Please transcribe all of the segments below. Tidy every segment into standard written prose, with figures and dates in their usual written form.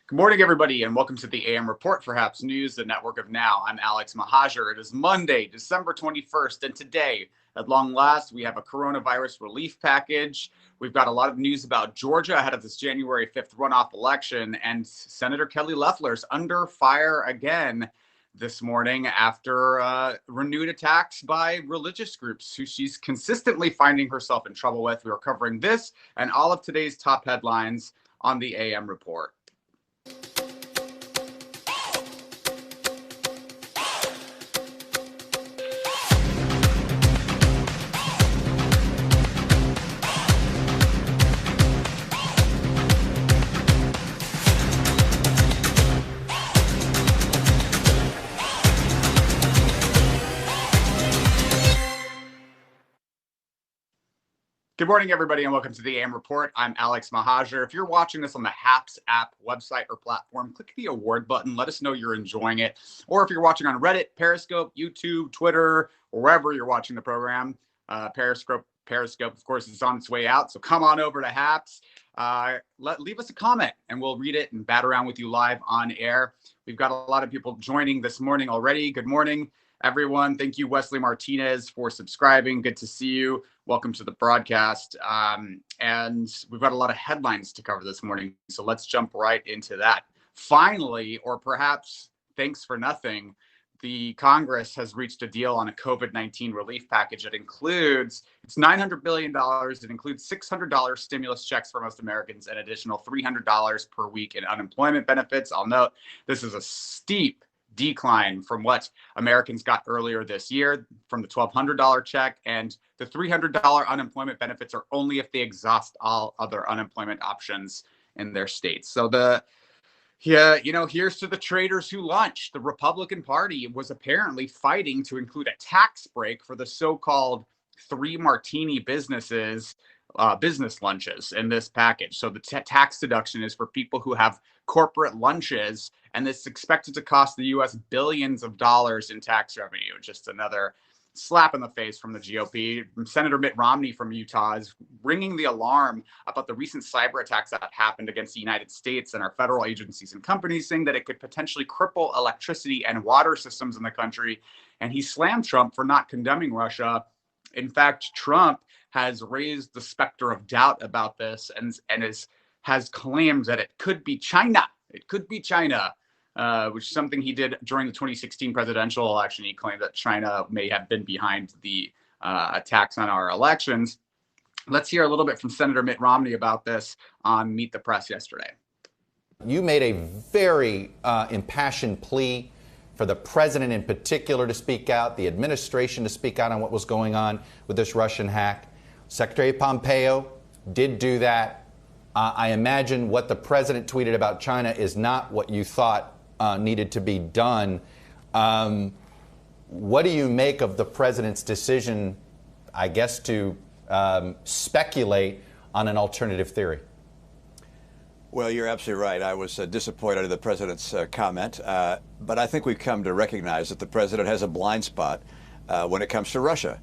Good morning, everybody, and welcome to the AM Report for Haps News, the network of now. I'm Alex Mahajer. It is Monday, December 21st, and today, at long last, we have a coronavirus relief package. We've got a lot of news about Georgia ahead of this January 5th runoff election, and Senator Kelly Loeffler's under fire again this morning after renewed attacks by religious groups who she's consistently finding herself in trouble with. We are covering this and all of today's top headlines on the AM Report. Good morning, everybody, and welcome to the AM Report. I'm Alex Mahajer. If you're watching this on the Haps app, website, or platform, click the award button. Let us know you're enjoying it. Or if you're watching on Reddit, Periscope, YouTube, Twitter, or wherever you're watching the program, Periscope, of course, is on its way out. So come on over to Haps. Leave us a comment, and we'll read it and bat around with you live on air. We've got a lot of people joining this morning already. Good morning, everyone. Thank you, Wesley Martinez, for subscribing. Good to see you. Welcome to the broadcast. And we've got a lot of headlines to cover this morning, so let's jump right into that. Finally, or perhaps thanks for nothing, the Congress has reached a deal on a COVID-19 relief package that includes, it's $900 billion. It includes $600 stimulus checks for most Americans and additional $300 per week in unemployment benefits. I'll note this is a steep decline from what Americans got earlier this year from the $1,200 check, and the $300 unemployment benefits are only if they exhaust all other unemployment options in their states. So here's to the traitors who launched. The Republican Party was apparently fighting to include a tax break for the so-called three martini business lunches in this package. So the tax deduction is for people who have corporate lunches, and it's expected to cost the U.S. billions of dollars in tax revenue. Just another slap in the face from the GOP. Senator Mitt Romney from Utah is ringing the alarm about the recent cyber attacks that happened against the United States and our federal agencies and companies, saying that it could potentially cripple electricity and water systems in the country. And he slammed Trump for not condemning Russia. In fact, Trump has raised the specter of doubt about this and has claimed that it could be China. It could be China, which is something he did during the 2016 presidential election. He claimed that China may have been behind the attacks on our elections. Let's hear a little bit from Senator Mitt Romney about this on Meet the Press yesterday. You made a very impassioned plea for the president in particular to speak out, the administration to speak out on what was going on with this Russian hack. Secretary Pompeo did do that. I imagine what the president tweeted about China is not what you thought needed to be done. What do you make of the president's decision, I guess, to speculate on an alternative theory? Well, you're absolutely right. I was disappointed in the president's comment, but I think we've come to recognize that the president has a blind spot when it comes to Russia.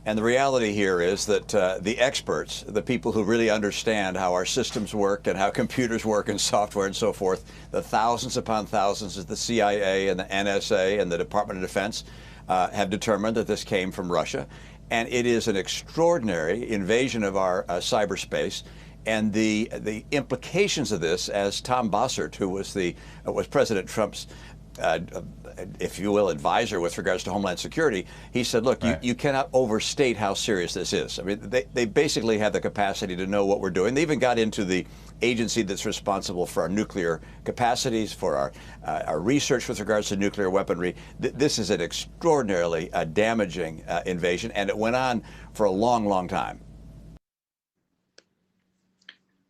And the reality here is that the experts, the people who really understand how our systems work and how computers work and software and so forth, the thousands upon thousands of the CIA and the NSA and the Department of Defense have determined that this came from Russia. And it is an extraordinary invasion of our cyberspace. And the implications of this, as Tom Bossert, who was President Trump's if you will, advisor with regards to Homeland Security, he said, look, right, you cannot overstate how serious this is. I mean, they basically have the capacity to know what we're doing. They even got into the agency that's responsible for our nuclear capacities, for our research with regards to nuclear weaponry. This is an extraordinarily damaging invasion, and it went on for a long, long time.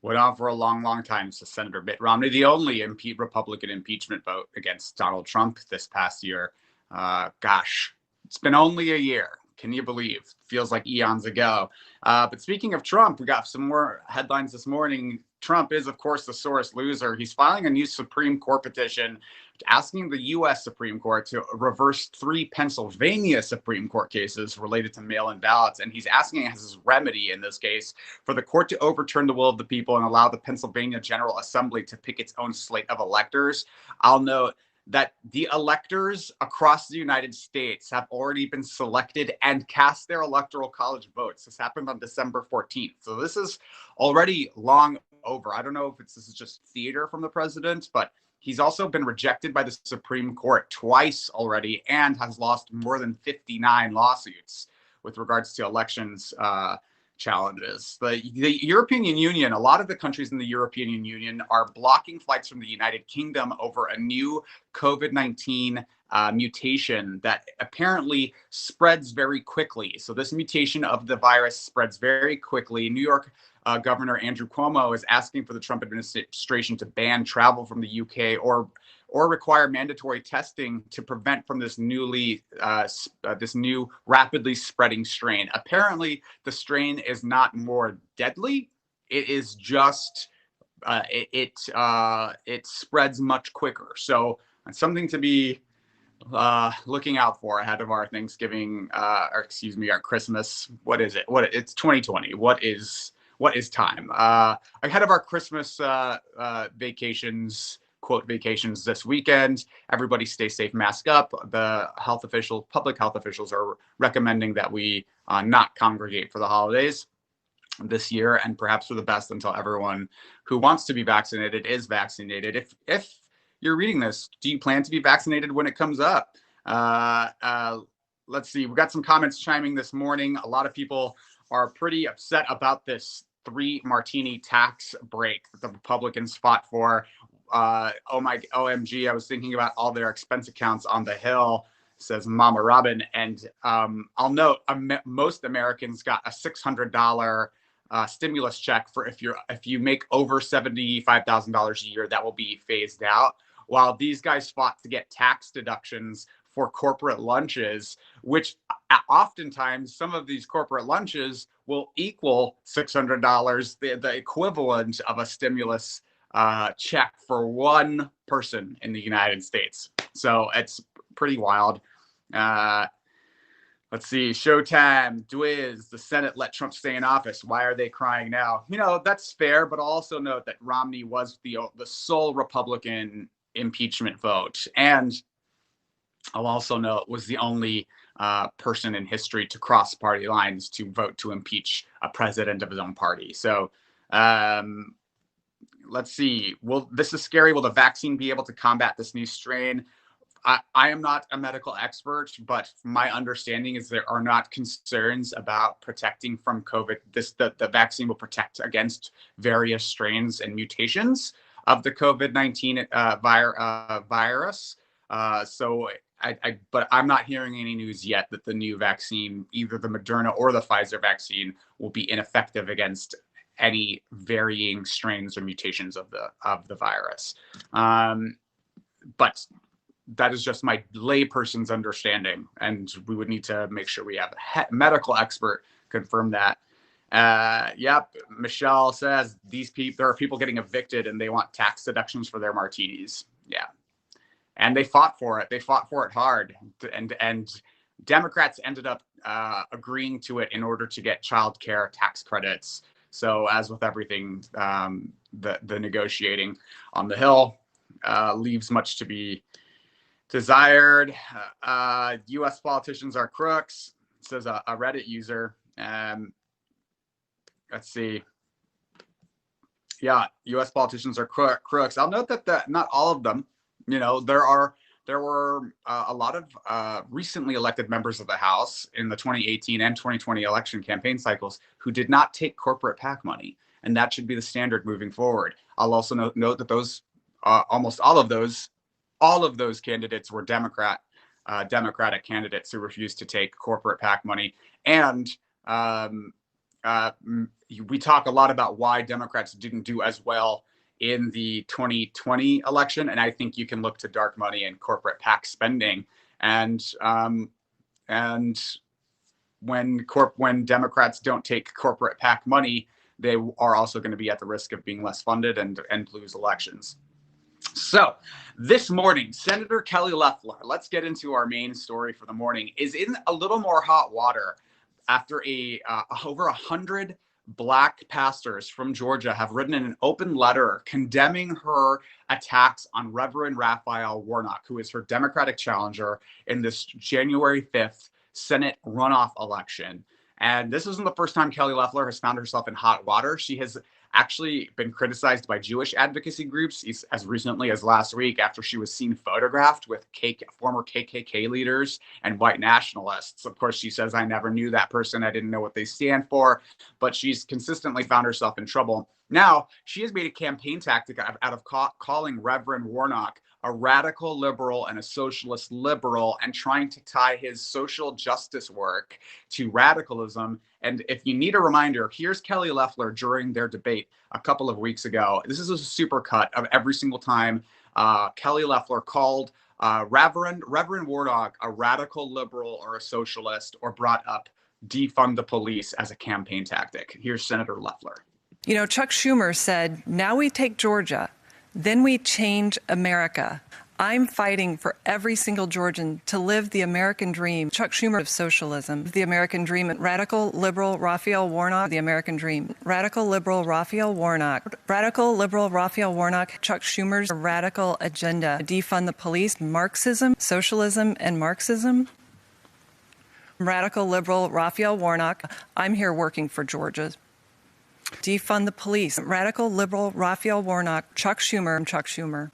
Went on for a long, long time, says Senator Mitt Romney, the only Republican impeachment vote against Donald Trump this past year. Gosh, it's been only a year. Can you believe? Feels like eons ago. But speaking of Trump, we got some more headlines this morning. Trump is, of course, the sorest loser. He's filing a new Supreme Court petition asking the U.S. Supreme Court to reverse 3 Pennsylvania Supreme Court cases related to mail-in ballots. And he's asking as his remedy in this case for the court to overturn the will of the people and allow the Pennsylvania General Assembly to pick its own slate of electors. I'll note that the electors across the United States have already been selected and cast their electoral college votes. This happened on December 14th. So this is already long over. I don't know if this is just theater from the president, but he's also been rejected by the Supreme Court twice already and has lost more than 59 lawsuits with regards to elections challenges. The European Union, a lot of the countries in the European Union are blocking flights from the United Kingdom over a new COVID-19 mutation that apparently spreads very quickly. So this mutation of the virus spreads very quickly. New York Governor Andrew Cuomo is asking for the Trump administration to ban travel from the UK or require mandatory testing to prevent from this new rapidly spreading strain. Apparently, the strain is not more deadly. It is just it spreads much quicker. So it's something to be looking out for ahead of our Thanksgiving, or excuse me, our Christmas. What is it? It's 2020. What is time? Ahead of our Christmas vacations, quote vacations this weekend. Everybody stay safe, mask up. The public health officials are recommending that we not congregate for the holidays this year, and perhaps for the best until everyone who wants to be vaccinated is vaccinated. If you're reading this, do you plan to be vaccinated when it comes up? Let's see. We got some comments chiming this morning. A lot of people are pretty upset about this 3 martini tax break that the Republicans fought for. OMG, I was thinking about all their expense accounts on the Hill, says Mama Robin. And I'll note most Americans got a $600 stimulus check for if you make over $75,000 a year, that will be phased out. While these guys fought to get tax deductions for corporate lunches, which oftentimes some of these corporate lunches will equal $600, the equivalent of a stimulus check for one person in the United States. So it's pretty wild. Let's see. Showtime, Dwiz, the Senate let Trump stay in office. Why are they crying now? That's fair, but I'll also note that Romney was the sole Republican impeachment vote. And I'll also note was the only person in history to cross party lines to vote to impeach a president of his own party. So let's see. This is scary. Will the vaccine be able to combat this new strain? I am not a medical expert, but my understanding is there are not concerns about protecting from COVID. The vaccine will protect against various strains and mutations of the COVID-19 virus. But I'm not hearing any news yet that the new vaccine, either the Moderna or the Pfizer vaccine, will be ineffective against any varying strains or mutations of the virus. But that is just my layperson's understanding, and we would need to make sure we have a medical expert confirm that. Yep, Michelle says there are people getting evicted and they want tax deductions for their martinis. Yeah, and they fought for it. They fought for it hard, and Democrats ended up agreeing to it in order to get child care tax credits. So as with everything, the negotiating on the Hill leaves much to be desired. U.S. politicians are crooks, says a Reddit user. Let's see. Yeah, U.S. politicians are crooks. I'll note that not all of them. There were a lot of recently elected members of the House in the 2018 and 2020 election campaign cycles who did not take corporate PAC money, and that should be the standard moving forward. I'll also note that those almost all of those candidates were Democratic candidates who refused to take corporate PAC money. And we talk a lot about why Democrats didn't do as well in the 2020 election, and I think you can look to dark money and corporate PAC spending, and when Democrats don't take corporate PAC money, they are also going to be at the risk of being less funded and lose elections. So this morning, Senator Kelly Loeffler, let's get into our main story for the morning, is in a little more hot water after over 100 Black pastors from Georgia have written an open letter condemning her attacks on Reverend Raphael Warnock, who is her Democratic challenger in this January 5th Senate runoff election. And this isn't the first time Kelly Loeffler has found herself in hot water. She has actually been criticized by Jewish advocacy groups as recently as last week after she was seen photographed with former KKK leaders and white nationalists. Of course, she says, "I never knew that person. I didn't know what they stand for," but she's consistently found herself in trouble. Now, she has made a campaign tactic out of calling Reverend Warnock a radical liberal and a socialist liberal and trying to tie his social justice work to radicalism. And if you need a reminder, here's Kelly Loeffler during their debate a couple of weeks ago. This is a supercut of every single time Kelly Loeffler called Reverend Warnock a radical liberal or a socialist, or brought up defund the police as a campaign tactic. Here's Senator Loeffler. You know, Chuck Schumer said, now we take Georgia, then we change America. I'm fighting for every single Georgian to live the American dream. Chuck Schumer of socialism, the American dream. Radical liberal Raphael Warnock, the American dream. Radical liberal Raphael Warnock. Radical liberal Raphael Warnock. Chuck Schumer's radical agenda. Defund the police, Marxism, socialism, and Marxism. Radical liberal Raphael Warnock. I'm here working for Georgia. Defund the police. Radical liberal Raphael Warnock. Chuck Schumer.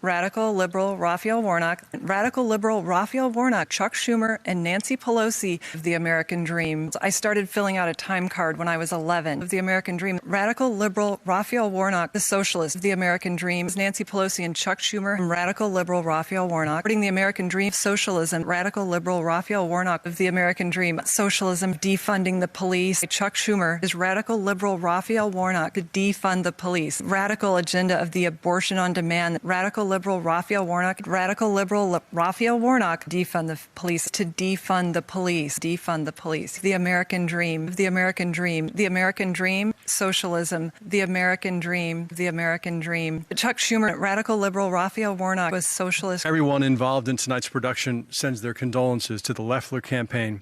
Radical liberal Raphael Warnock. Radical liberal Raphael Warnock. Chuck Schumer and Nancy Pelosi of the American dream. I started filling out a time card when I was 11 of the American dream. Radical liberal Raphael Warnock, the socialist of the American dream. Nancy Pelosi and Chuck Schumer. Radical liberal Raphael Warnock. The American dream. Socialism. Radical liberal Raphael Warnock of the American dream. Socialism. Defunding the police. Chuck Schumer is radical liberal Raphael Warnock to defund the police. Radical agenda of the abortion on demand. Radical liberal Raphael Warnock. Radical liberal Raphael Warnock. Defund the police. To defund the police. Defund the police. The American dream. The American dream. The American dream. Socialism. The American dream. The American dream. Chuck Schumer. Radical liberal Raphael Warnock was socialist. Everyone involved in tonight's production sends their condolences to the Loeffler campaign.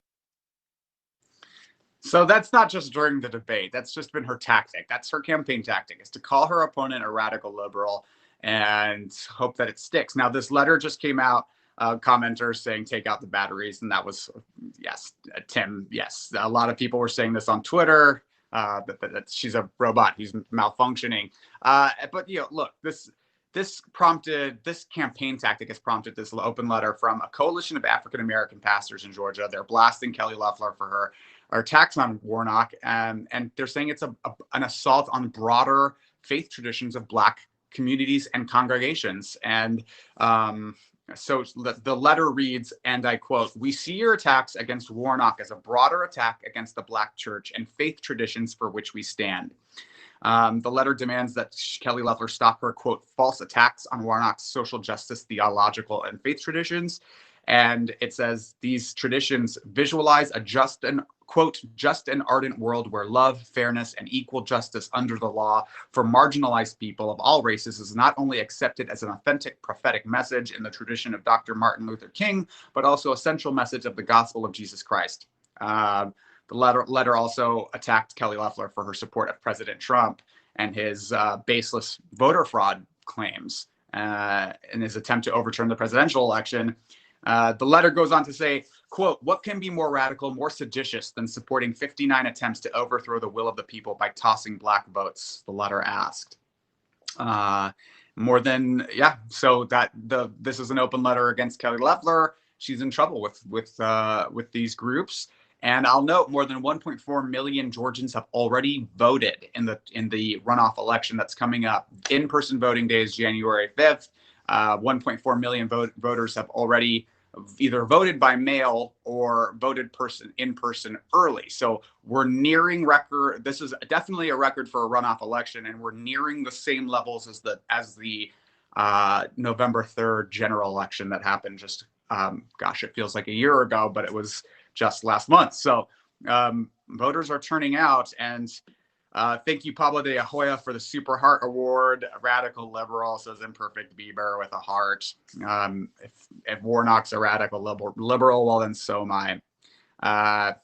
So that's not just during the debate. That's just been her tactic. That's her campaign tactic, is to call her opponent a radical liberal and hope that it sticks. Now, this letter just came out, commenters saying take out the batteries, and that was, yes, Tim, yes. A lot of people were saying this on Twitter, that she's a robot, he's malfunctioning. But, you know, look, this campaign tactic has prompted this open letter from a coalition of African-American pastors in Georgia. They're blasting Kelly Loeffler for her attacks on Warnock, and they're saying it's an assault on broader faith traditions of Black communities and congregations. And so the letter reads, and I quote, "We see your attacks against Warnock as a broader attack against the Black church and faith traditions for which we stand." The letter demands that Kelly Loeffler stop her, quote, "false attacks on Warnock's social justice, theological, and faith traditions." And it says these traditions visualize a just and, quote, "just and ardent world where love, fairness, and equal justice under the law for marginalized people of all races is not only accepted as an authentic prophetic message in the tradition of Dr. Martin Luther King, but also a central message of the gospel of Jesus Christ." The letter also attacked Kelly Loeffler for her support of President Trump and his baseless voter fraud claims in his attempt to overturn the presidential election. The letter goes on to say, quote, "What can be more radical, more seditious than supporting 59 attempts to overthrow the will of the people by tossing Black votes?" the letter asked. So this is an open letter against Kelly Loeffler. She's in trouble with these groups. And I'll note more than 1.4 million Georgians have already voted in the runoff election that's coming up. In-person voting day is January 5th. 1.4 million voters have already either voted by mail or voted in person early. So we're nearing record. This is definitely a record for a runoff election, and we're nearing the same levels as the November 3rd general election that happened just, it feels like a year ago, but it was just last month. So voters are turning out, and thank you, Pablo de Ahoya, for the Super Heart Award. A radical liberal, says Imperfect Bieber with a heart. If Warnock's a radical liberal, well, then so am I. A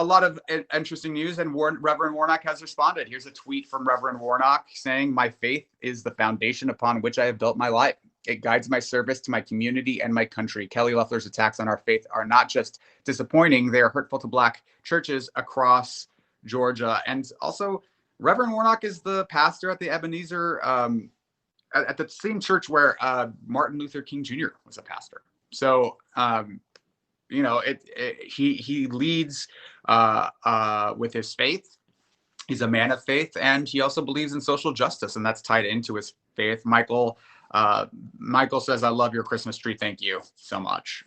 lot of interesting news, and Reverend Warnock has responded. Here's a tweet from Reverend Warnock saying, "My faith is the foundation upon which I have built my life. It guides my service to my community and my country. Kelly Loeffler's attacks on our faith are not just disappointing, they are hurtful to Black churches across Georgia." And also, Reverend Warnock is the pastor at the Ebenezer, at the same church where Martin Luther King Jr. was a pastor. So, he leads with his faith. He's a man of faith, and he also believes in social justice, and that's tied into his faith. Michael says, "I love your Christmas tree. Thank you so much."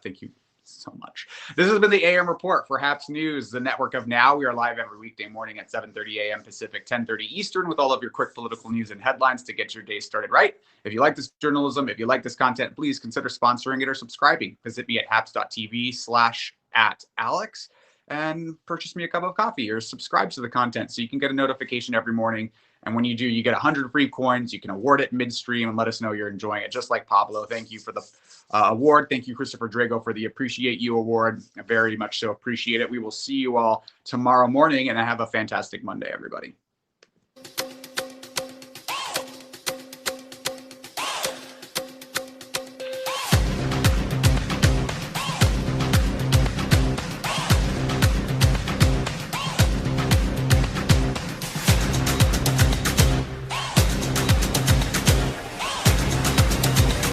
Thank you so much. This has been the AM Report for HAPS News, the network of Now. We are live every weekday morning at 7:30 a.m. Pacific, 10:30 Eastern, with all of your quick political news and headlines to get your day started right. If you like this journalism, if you like this content, please consider sponsoring it or subscribing. Visit me at haps.tv/@Alex and purchase me a cup of coffee, or subscribe to the content so you can get a notification every morning. And when you do, you get 100 free coins. You can award it midstream and let us know you're enjoying it, just like Pablo. Thank you for the award. Thank you, Christopher Drago, for the Appreciate You award. I very much so appreciate it. We will see you all tomorrow morning, and have a fantastic Monday, everybody.